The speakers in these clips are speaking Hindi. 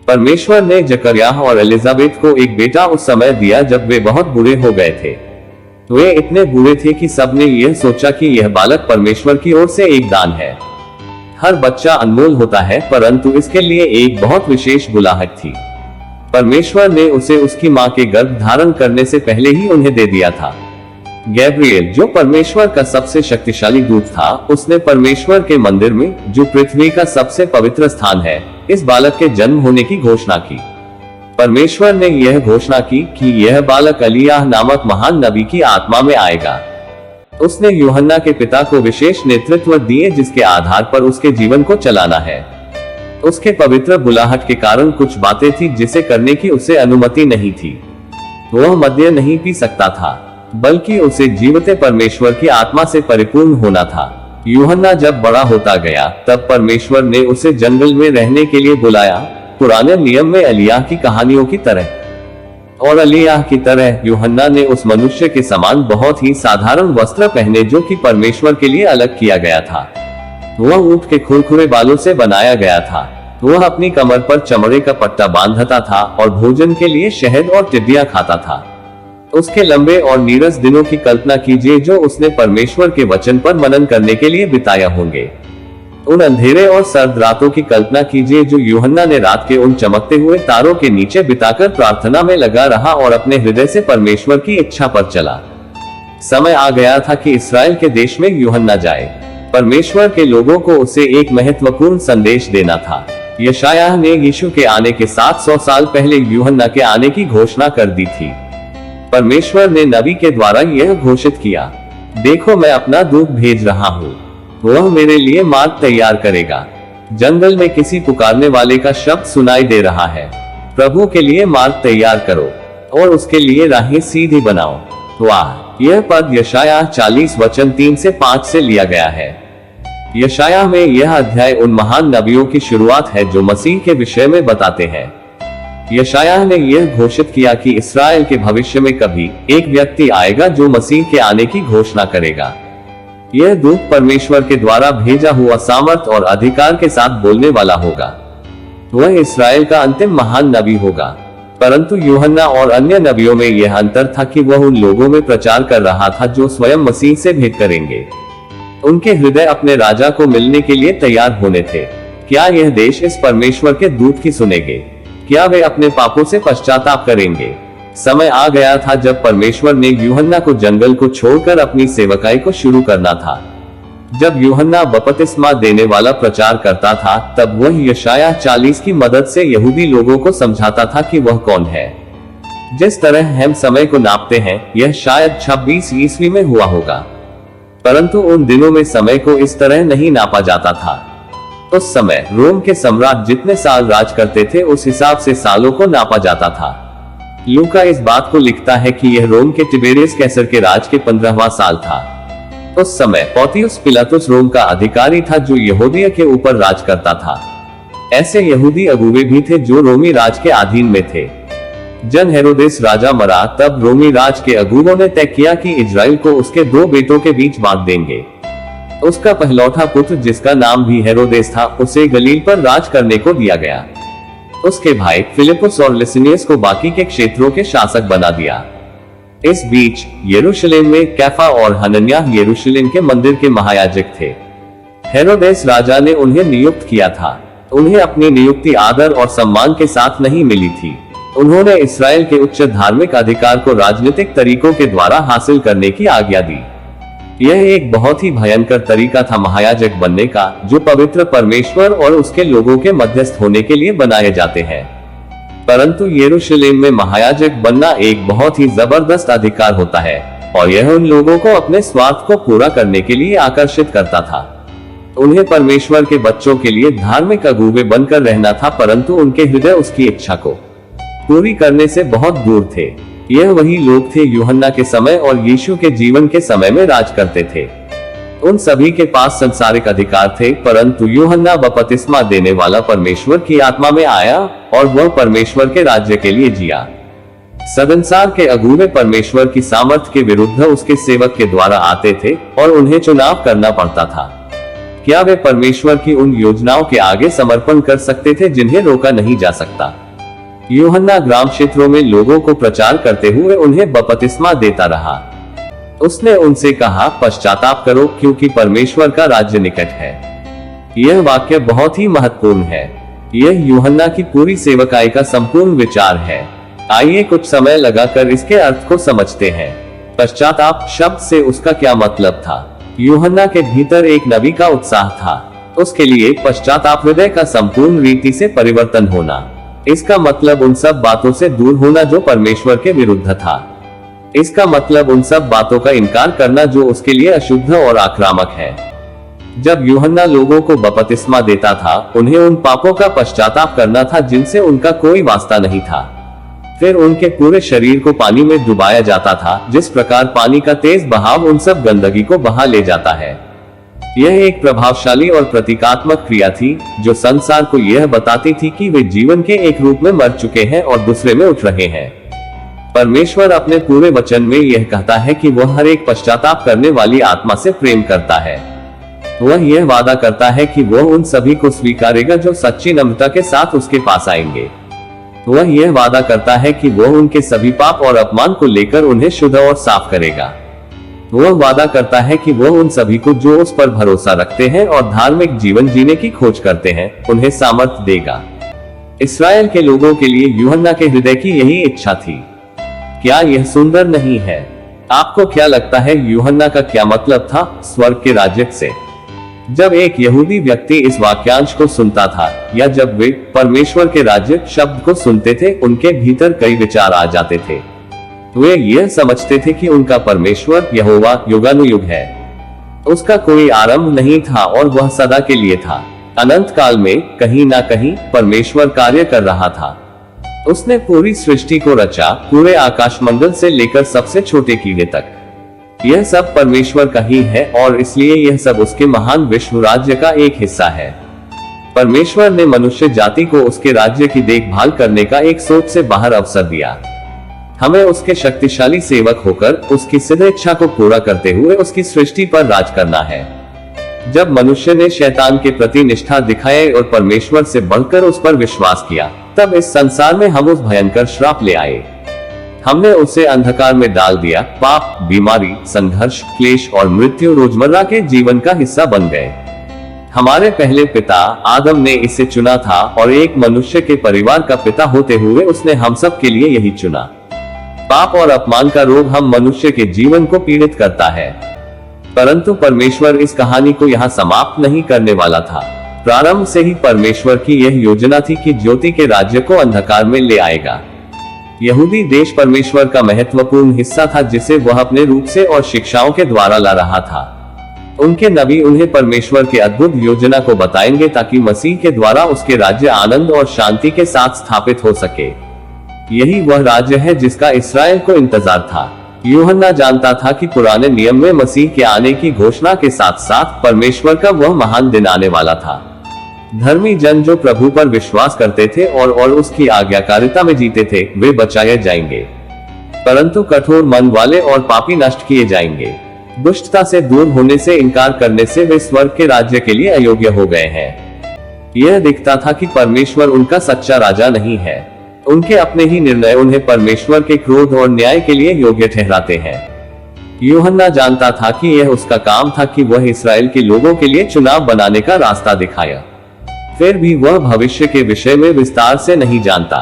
परमेश्वर ने जकरियाह और एलिजाबेथ को एक बेटा उस समय दिया जब वे बहुत बुरे हो गए थे। वे इतने बुरे थे कि सबने यह सोचा कि यह बालक परमेश्वर की ओर से एक दान है। हर बच्चा अनमोल होता है, परंतु इसके लिए एक बहुत विशेष बुलाहट थी। परमेश्वर ने उसे उसकी मां के गर्भ धारण करने से पहले ही उन्हें दे दिया था। गैब्रिएल, जो परमेश्वर का सबसे शक्तिशाली दूत था, उसने परमेश्वर के मंदिर में, जो पृथ्वी का सबसे पवित्र स्थान है, इस बालक के जन्म होने की घोषणा की। परमेश्वर ने यह घोषणा की कि यह बालक एलियाह नामक महान नबी की आत्मा में आएगा। उसने यूहन्ना के पिता को विशेष नेतृत्व दिए जिसके आधार पर उसके जीवन को चलाना है। उसके पवित्र बुलाहट के कारण कुछ बातें थी जिसे करने की उसे अनुमति नहीं थी। वह मद्य नहीं पी सकता था, बल्कि उसे जीवते परमेश्वर की आत्मा से परिपूर्ण होना था। यूहन्ना जब बड़ा होता गया तब परमेश्वर ने उसे जंगल में रहने के लिए बुलाया, पुराने नियम में एलियाह की कहानियों की तरह। और एलियाह की तरह यूहन्ना ने उस मनुष्य के समान बहुत ही साधारण वस्त्र पहने जो कि परमेश्वर के लिए अलग किया गया था। वह ऊंट के खुरखुरे बालों से बनाया गया था। वह अपनी कमर पर चमड़े का पट्टा बांधता था और भोजन के लिए शहद और टिड्डियां खाता था। उसके लंबे और नीरस दिनों की कल्पना कीजिए जो उसने परमेश्वर के वचन पर मनन करने के लिए बिताया होंगे। उन अंधेरे और सर्द रातों की कल्पना कीजिए जो यूहन्ना ने रात के उन चमकते हुए तारों के नीचे बिताकर प्रार्थना में लगा रहा और अपने हृदय से परमेश्वर की इच्छा पर चला। समय आ गया था कि इस्राएल के देश में यूहन्ना जाए। परमेश्वर के लोगों को उसे एक महत्वपूर्ण संदेश देना था। यशायाह ने यीशु के आने के 700 साल पहले यूहन्ना के आने की घोषणा कर दी थी। परमेश्वर ने नबी के द्वारा यह घोषित किया, देखो मैं अपना दूत भेज रहा हूँ, वह मेरे लिए मार्ग तैयार करेगा। जंगल में किसी पुकारने वाले का शब्द सुनाई दे रहा है, प्रभु के लिए मार्ग तैयार करो और उसके लिए राहें सीधी बनाओ। वाह, यह पद यशायाह 40 वचन 3 से 5 से लिया गया है। यशायाह में यह अध्याय उन महान नबियों की शुरुआत है जो मसीह के विषय में बताते हैं। यशायाह ने यह घोषित किया कि इस्राएल के भविष्य में कभी एक व्यक्ति आएगा जो मसीह के आने की घोषणा करेगा। यह दूत परमेश्वर के द्वारा भेजा हुआ सामर्थ और अधिकार के साथ बोलने वाला होगा। वह इस्राएल का अंतिम महान नबी होगा। परंतु यूहन्ना और अन्य नबियों में यह अंतर था कि वह उन लोगों में प्रचार कर रहा था जो स्वयं मसीह से भेंट करेंगे। उनके हृदय अपने राजा को मिलने के लिए तैयार होने थे। क्या यह देश इस परमेश्वर के दूत की सुनेंगे? क्या वे अपने पापों से पश्चाताप करेंगे? समय आ गया था जब परमेश्वर ने यूहन्ना को जंगल को छोड़कर अपनी सेवकाई को शुरू करना था। जब यूहन्ना बपतिस्मा देने वाला प्रचार करता था तब वह यशायाह 40 की मदद से यहूदी लोगों को समझाता था कि वह कौन है। जिस तरह हम समय को नापते हैं यह शायद 26 ईस्वी में हुआ होगा, परंतु उन दिनों में समय को इस तरह नहीं नापा जाता था। उस समय रोम के सम्राट जितने साल राज करते थे उस हिसाब से सालों को नापा जाता था। लूका इस बात को लिखता है कि यह रोम के तिबेरियस कैसर के राज के 15वां साल था। उस समय पोंतियुस पिलातुस रोम का अधिकारी था जो यहूदिया के ऊपर राज करता था। ऐसे यहूदी अगुवे भी थे जो रोमी राज के अधीन में थे। जन हेरोदेस राजा मरा तब रोमी राज के अगुवों ने तय किया कि इजराइल को उसके 2 बेटों के बीच बांट देंगे। उसका पहलौठा पुत्र जिसका नाम भी हेरोदेस था उसे गलील पर राज करने को दिया गया। उसके भाई फिलिपुस और लिसिनियस को बाकी के क्षेत्रों के शासक बना दिया। इस बीच यरूशलेम में कैफा और हनन्याह यरूशलेम के मंदिर के महायाजक थे। हेरोदेस राजा ने उन्हें नियुक्त किया था। उन्हें अपनी नियुक्ति आदर और सम्मान के साथ नहीं मिली थी। उन्होंने इस्राएल के उच्च धार्मिक अधिकार को राजनीतिक तरीकों के द्वारा हासिल करने की आज्ञा दी। यह एक बहुत ही भयंकर तरीका था महायाजक बनने का, जो पवित्र परमेश्वर और उसके लोगों के मध्यस्थ होने के लिए बनाए जाते हैं। परंतु यरूशलेम में महायाजक बनना एक बहुत ही जबरदस्त अधिकार होता है और यह उन लोगों को अपने स्वार्थ को पूरा करने के लिए आकर्षित करता था। उन्हें परमेश्वर के बच्चों के लिए धार्मिक अगुवे बनकर रहना था, परंतु उनके हृदय उसकी इच्छा को पूरी करने से बहुत दूर थे। यह वही लोग थे यूहन्ना के समय और यीशु के जीवन के समय में राज करते थे। उन सभी के पास संसारिक अधिकार थे, परंतु यूहन्ना बपतिस्मा देने वाला परमेश्वर की आत्मा में आया और वह परमेश्वर के राज्य के लिए जिया। सदंसार के अगुवे परमेश्वर की सामर्थ के विरुद्ध उसके सेवक के द्वारा आते थे और उन्हें चुनाव करना पड़ता था। क्या वे परमेश्वर की उन योजनाओं के आगे समर्पण कर सकते थे जिन्हें रोका नहीं जा सकता? यूहन्ना ग्राम क्षेत्रों में लोगों को प्रचार करते हुए उन्हें बपतिस्मा देता रहा। उसने उनसे कहा, पश्चाताप करो क्योंकि परमेश्वर का राज्य निकट है। यह वाक्य बहुत ही महत्वपूर्ण है। यह यूहन्ना की पूरी सेवकाई का संपूर्ण विचार है। आइए कुछ समय लगाकर इसके अर्थ को समझते हैं। पश्चाताप शब्द से उसका क्या मतलब था? यूहन्ना के भीतर एक नबी का उत्साह था। उसके लिए पश्चाताप हृदय का संपूर्ण रीति से परिवर्तन होना। इसका मतलब उन सब बातों से दूर होना जो परमेश्वर के विरुद्ध था। इसका मतलब उन सब बातों का इनकार करना जो उसके लिए अशुद्ध और आक्रामक है। जब यूहन्ना लोगों को बपतिस्मा देता था, उन्हें उन पापों का पश्चाताप करना था जिनसे उनका कोई वास्ता नहीं था। फिर उनके पूरे शरीर को पानी में डुबाया जाता था, जिस प्रकार पानी का तेज बहाव उन सब गंदगी को बहा ले जाता है। यह एक प्रभावशाली और प्रतीकात्मक क्रिया थी जो संसार को यह बताती थी कि वे जीवन के एक रूप में मर चुके हैं और दूसरे में उठ रहे हैं। परमेश्वर अपने पूरे वचन में यह कहता है कि वह हर एक पश्चाताप करने वाली आत्मा से प्रेम करता है। वह यह वादा करता है कि वह उन सभी को स्वीकारेगा जो सच्ची नम्रता के साथ उसके पास आएंगे। वह यह वादा करता है कि वह उनके सभी पाप और अपमान को लेकर उन्हें शुद्ध और साफ करेगा। वह वादा करता है कि वह उन सभी को जो उस पर भरोसा रखते हैं और धार्मिक जीवन जीने की खोज करते हैं, उन्हें सामर्थ्य देगा। इस्राएल के लोगों के लिए यूहन्ना के हृदय की यही इच्छा थी। क्या यह सुंदर नहीं है? आपको क्या लगता है यूहन्ना का क्या मतलब था स्वर्ग के राज्य से? जब एक यहूदी व्यक्ति इस वाक्यांश को सुनता था या जब वे परमेश्वर के राज्य शब्द को सुनते थे, उनके भीतर कई विचार आ जाते थे। वे यह समझते थे कि उनका परमेश्वर यहोवा युगानुयुग है। उसका कोई आरंभ नहीं था और वह सदा के लिए था। अनंत काल में कहीं ना कहीं परमेश्वर कार्य कर रहा था। उसने पूरी सृष्टि को रचा, पूरे आकाशमंडल से लेकर सबसे छोटे कीड़े तक। यह सब परमेश्वर का ही है और इसलिए यह सब उसके महान विश्व राज्य का एक हिस्सा है। परमेश्वर ने मनुष्य जाति को उसके राज्य की देखभाल करने का एक सोच से बाहर अवसर दिया। हमें उसके शक्तिशाली सेवक होकर उसकी सिद्ध इच्छा को पूरा करते हुए उसकी सृष्टि पर राज करना है। जब मनुष्य ने शैतान के प्रति निष्ठा दिखाई और परमेश्वर से बढ़कर उस पर विश्वास किया, तब इस संसार में हम उस भयंकर श्राप ले आए। हमने उसे अंधकार में डाल दिया। पाप, बीमारी, संघर्ष, क्लेश और मृत्यु रोजमर्रा के जीवन का हिस्सा बन गए। हमारे पहले पिता आदम ने इसे चुना था और एक मनुष्य के परिवार का पिता होते हुए उसने हम सब के लिए यही चुना। पाप और अपमान का रोग हम मनुष्य के जीवन को पीड़ित करता है, परंतु परमेश्वर इस कहानी को यहाँ समाप्त नहीं करने वाला था। प्रारंभ से ही परमेश्वर की यह योजना थी कि ज्योति के राज्य को अंधकार में ले आएगा। यहूदी देश परमेश्वर का महत्वपूर्ण हिस्सा था जिसे वह अपने रूप से और शिक्षाओं के द्वारा ला रहा था। उनके नबी उन्हें परमेश्वर के अद्भुत योजना को बताएंगे ताकि मसीह के द्वारा उसके राज्य आनंद और शांति के साथ स्थापित हो सके। यही वह राज्य है जिसका इस्राएल को इंतजार था। यूहन्ना जानता था कि पुराने नियम में मसीह के आने की घोषणा के साथ साथ परमेश्वर का वह महान दिन आने वाला था। धर्मी जन जो प्रभु पर विश्वास करते थे और उसकी आज्ञाकारिता में जीते थे, वे बचाए जाएंगे, परंतु कठोर मन वाले और पापी नष्ट किए जाएंगे। दुष्टता से दूर होने से इनकार करने से वे स्वर्ग के राज्य के लिए अयोग्य हो गए हैं। यह दिखता था कि परमेश्वर उनका सच्चा राजा नहीं है। उनके अपने ही निर्णय उन्हें परमेश्वर के क्रोध और न्याय के लिए योग्य ठहराते हैं। यूहन्ना जानता था कि यह उसका काम था कि वह इस्राएल के लोगों के लिए चुनाव बनाने का रास्ता दिखाया। फिर भी वह भविष्य के विषय में विस्तार से नहीं जानता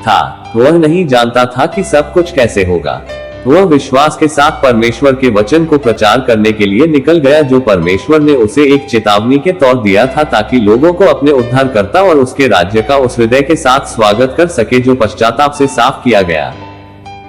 था। वह नहीं जानता था कि सब कुछ कैसे होगा। वह विश्वास के साथ परमेश्वर के वचन को प्रचार करने के लिए निकल गया जो परमेश्वर ने उसे एक चेतावनी के तौर दिया था ताकि लोगों को अपने उद्धारकर्ता और उसके राज्य का उस हृदय के साथ स्वागत कर सके जो पश्चाताप से साफ किया गया।